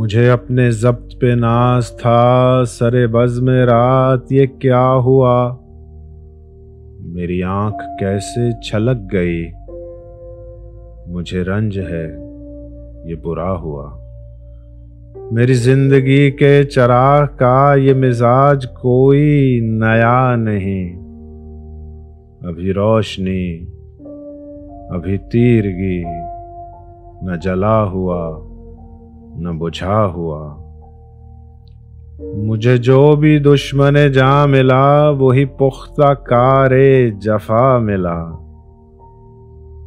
मुझे अपने ज़ब्त पे नाज था, सरे बज़्म रात ये क्या हुआ। मेरी आँख कैसे छलक गई, मुझे रंज है ये बुरा हुआ। मेरी जिंदगी के चराग का ये मिजाज कोई नया नहीं। अभी रोशनी, अभी तीरगी, न जला हुआ न बुझा हुआ। मुझे जो भी दुश्मने जा मिला, वही पुख्ता कारे जफा मिला।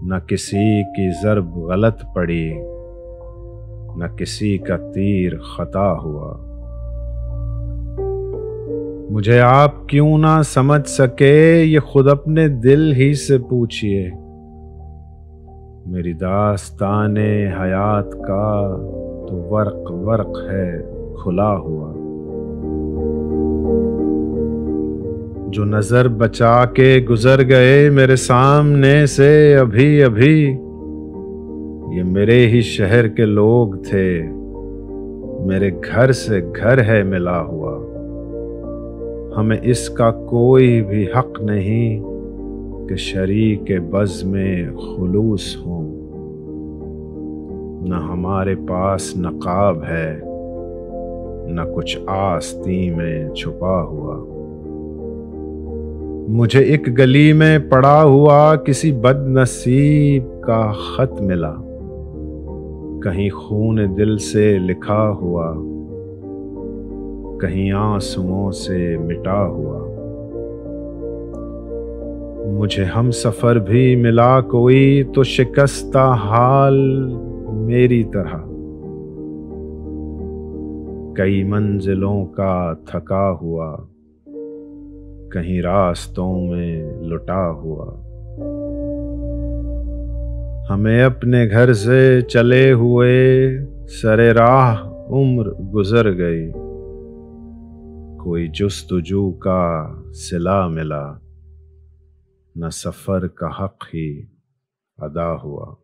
न किसी की ज़र्ब गलत पड़ी, न किसी का तीर खता हुआ। मुझे आप क्यों ना समझ सके, ये खुद अपने दिल ही से पूछिए। मेरी दास्ताने हयात का तो वर्क वर्क है खुला हुआ। जो नजर बचा के गुजर गए मेरे सामने से अभी अभी, ये मेरे ही शहर के लोग थे, मेरे घर से घर है मिला हुआ। हमें इसका कोई भी हक नहीं कि शरीके बज़ में खुलूस हों। न हमारे पास नकाब है, न कुछ आस्तीं में छुपा हुआ। मुझे एक गली में पड़ा हुआ किसी बदनसीब का खत मिला, कहीं खून दिल से लिखा हुआ, कहीं आंसुओं से मिटा हुआ। मुझे हम सफर भी मिला कोई तो शिकस्ता हाल मेरी तरह, कई मंजिलों का थका हुआ, कहीं रास्तों में लुटा हुआ। हमें अपने घर से चले हुए सरे राह उम्र गुजर गई, कोई जुस्तजू का सिला मिला, न सफर का हक ही अदा हुआ।